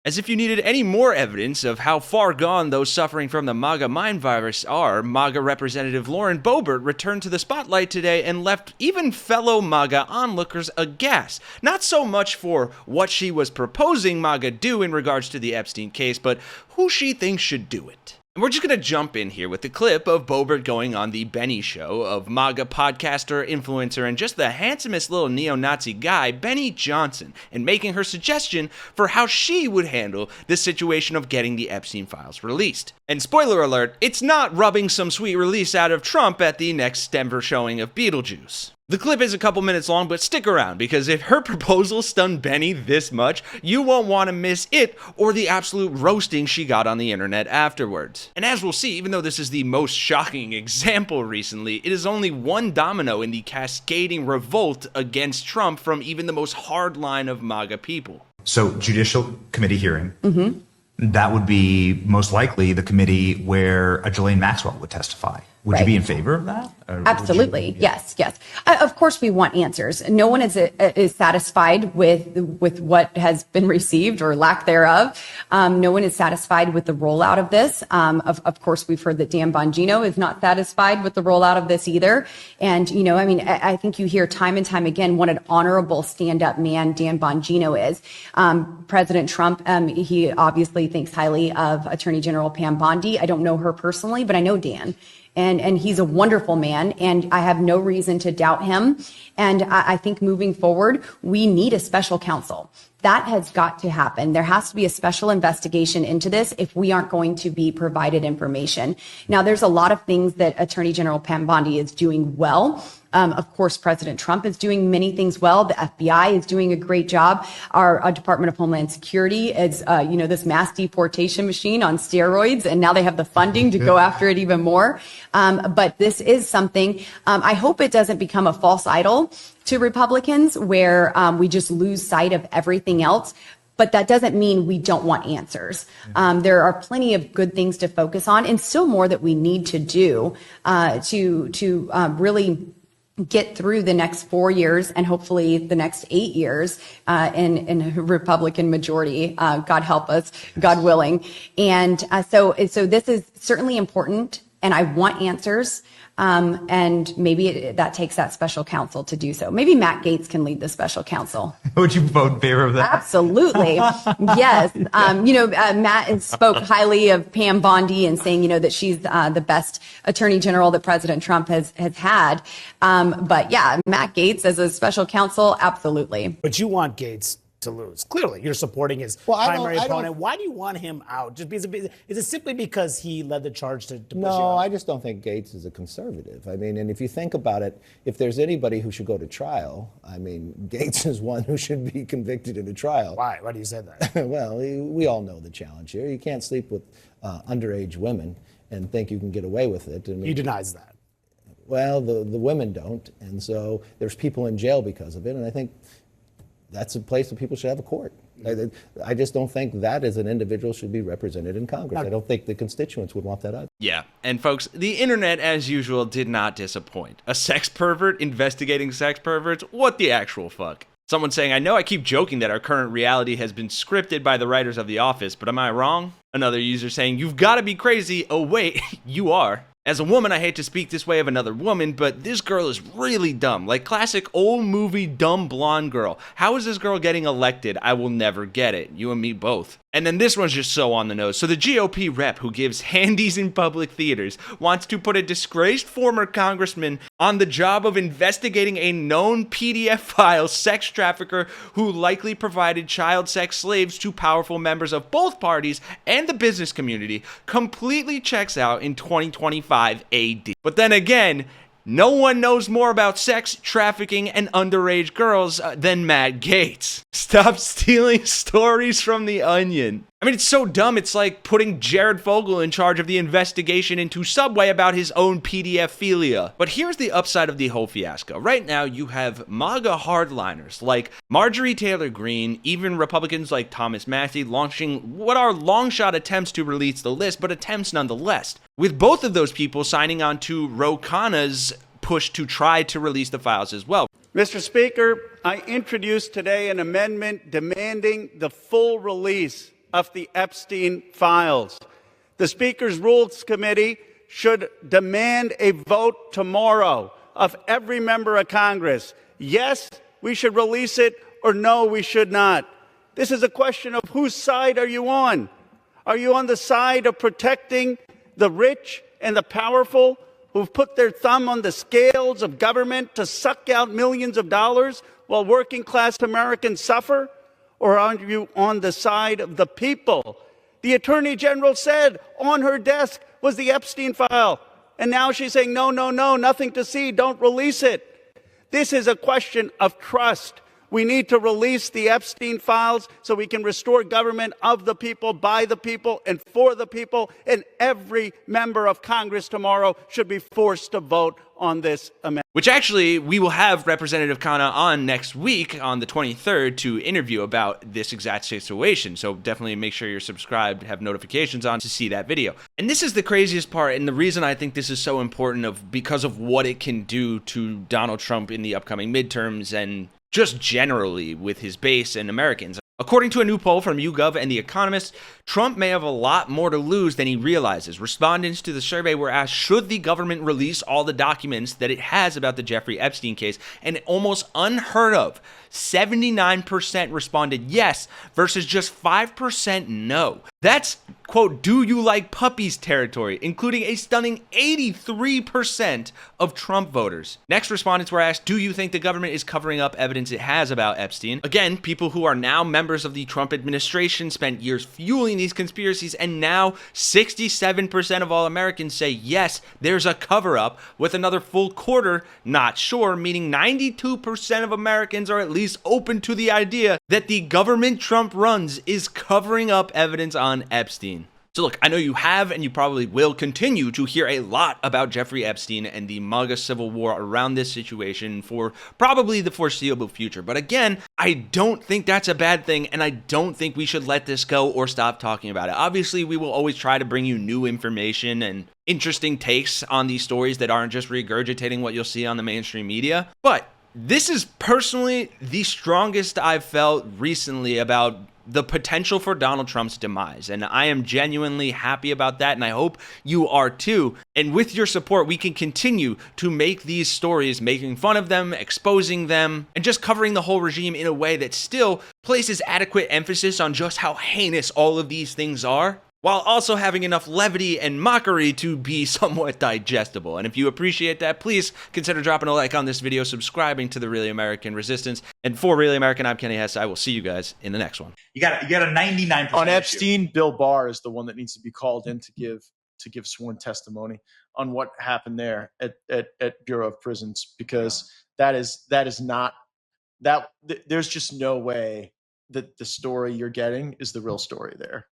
As if you needed any more evidence of how far gone those suffering from the MAGA mind virus are, MAGA Representative Lauren Boebert returned to the spotlight today and left even fellow MAGA onlookers aghast. Not so much for what she was proposing MAGA do in regards to the Epstein case, but who she thinks should do it. And we're just going to jump in here with the clip of Boebert going on the Benny Show of MAGA podcaster, influencer, and just the handsomest little neo-Nazi guy, Benny Johnson, and making her suggestion for how she would handle the situation of getting the Epstein files released. And spoiler alert, it's not rubbing some sweet release out of Trump at the next Denver showing of Beetlejuice. The clip is a couple minutes long, but stick around, because if her proposal stunned Benny this much, you won't want to miss it or the absolute roasting she got on the internet afterwards. And as we'll see, even though this is the most shocking example recently, it is only one domino in the cascading revolt against Trump from even the most hardline of MAGA people. So, Judicial Committee hearing. That would be most likely the committee where a Ghislaine Maxwell would testify. Would you be in favor of that? Absolutely. Yes. Of course, we want answers. No one is satisfied with what has been received or lack thereof. No one is satisfied with the rollout of this. Of course, we've heard that Dan Bongino is not satisfied with the rollout of this either. And, I think you hear time and time again what an honorable stand-up man Dan Bongino is. President Trump, he obviously thinks highly of Attorney General Pam Bondi. I don't know her personally, but I know Dan. And he's a wonderful man, and I have no reason to doubt him. And I think moving forward, we need a special counsel. That has got to happen. There has to be a special investigation into this if we aren't going to be provided information. Now, there's a lot of things that Attorney General Pam Bondi is doing well. Of course, President Trump is doing many things well. The FBI is doing a great job. Our Department of Homeland Security is, this mass deportation machine on steroids, and now they have the funding to go after it even more. But this is something, I hope it doesn't become a false idol to Republicans where we just lose sight of everything else. But that doesn't mean we don't want answers. There are plenty of good things to focus on and still more that we need to do to really get through the next 4 years and hopefully the next 8 years in a Republican majority, God help us, God willing. And so this is certainly important, and I want answers. And maybe that takes that special counsel to do so. Maybe Matt Gaetz can lead the special counsel. Would you vote in favor of that? Absolutely. Yes. Matt spoke highly of Pam Bondi and saying, that she's the best attorney general that President Trump has had. But yeah, Matt Gaetz as a special counsel, absolutely. But you want Gaetz to lose. Clearly, you're supporting his primary opponent. Why do you want him out? Just because, is it simply because he led the charge to push you out? No, I just don't think Gaetz is a conservative. I mean, and if you think about it, if there's anybody who should go to trial, I mean, Gaetz is one who should be convicted in a trial. Why? Why do you say that? Well, we all know the challenge here. You can't sleep with underage women and think you can get away with it. I mean, he denies that. Well, the women don't, and so there's people in jail because of it, and I think that's a place where people should have a court. I just don't think that as an individual should be represented in Congress. I don't think the constituents would want that either. Yeah, and folks, the internet, as usual, did not disappoint. A sex pervert investigating sex perverts? What the actual fuck? Someone saying, I know I keep joking that our current reality has been scripted by the writers of The Office, but am I wrong? Another user saying, you've got to be crazy. Oh, wait, you are. As a woman, I hate to speak this way of another woman, but this girl is really dumb. Like classic old movie dumb blonde girl. How is this girl getting elected? I will never get it. You and me both. And then this one's just so on the nose. So the GOP rep who gives handies in public theaters wants to put a disgraced former congressman on the job of investigating a known PDF file sex trafficker who likely provided child sex slaves to powerful members of both parties and the business community. Completely checks out in 2025 AD. But then again, no one knows more about sex, trafficking, and underage girls than Matt Gaetz. Stop stealing stories from The Onion. I mean, it's so dumb, it's like putting Jared Fogle in charge of the investigation into Subway about his own PDF-philia. But here's the upside of the whole fiasco. Right now, you have MAGA hardliners like Marjorie Taylor Greene, even Republicans like Thomas Massie launching what are long-shot attempts to release the list, but attempts nonetheless. With both of those people signing on to Ro Khanna's push to try to release the files as well. Mr. Speaker, I introduce today an amendment demanding the full release of the Epstein files. The Speaker's Rules Committee should demand a vote tomorrow of every member of Congress. Yes, we should release it, or no, we should not. This is a question of whose side are you on? Are you on the side of protecting the rich and the powerful who've put their thumb on the scales of government to suck out millions of dollars while working class Americans suffer? Or are you on the side of the people? The Attorney General said on her desk was the Epstein file. And now she's saying, no, no, no, nothing to see, don't release it. This is a question of trust. We need to release the Epstein files so we can restore government of the people, by the people, and for the people. And every member of Congress tomorrow should be forced to vote on this amendment. Which actually, we will have Representative Khanna on next week on the 23rd to interview about this exact situation. So definitely make sure you're subscribed, have notifications on to see that video. And this is the craziest part, and the reason I think this is so important because of what it can do to Donald Trump in the upcoming midterms and just generally with his base and Americans. According to a new poll from YouGov and The Economist, Trump may have a lot more to lose than he realizes. Respondents to the survey were asked, should the government release all the documents that it has about the Jeffrey Epstein case? And almost unheard of, 79% responded yes versus just 5% no. That's, quote, do you like puppies territory, including a stunning 83% of Trump voters. Next, respondents were asked, do you think the government is covering up evidence it has about Epstein? Again, people who are now members of the Trump administration spent years fueling these conspiracies, and now 67% of all Americans say yes, there's a cover-up, with another full quarter not sure, meaning 92% of Americans are at least open to the idea that the government Trump runs is covering up evidence on Epstein. So look, I know you have and you probably will continue to hear a lot about Jeffrey Epstein and the MAGA civil war around this situation for probably the foreseeable future. But again, I don't think that's a bad thing, and I don't think we should let this go or stop talking about it. Obviously, we will always try to bring you new information and interesting takes on these stories that aren't just regurgitating what you'll see on the mainstream media. But this is personally the strongest I've felt recently about the potential for Donald Trump's demise. And I am genuinely happy about that, and I hope you are too. And with your support, we can continue to make these stories, making fun of them, exposing them, and just covering the whole regime in a way that still places adequate emphasis on just how heinous all of these things are, while also having enough levity and mockery to be somewhat digestible. And if you appreciate that, please consider dropping a like on this video, subscribing to the Really American Resistance. And for Really American, I'm Kenny Hesse. I will see you guys in the next one. You got a 99% on issue. Epstein. Bill Barr is the one that needs to be called in to give sworn testimony on what happened there at Bureau of Prisons, because that is not that there's just no way that the story you're getting is the real story there.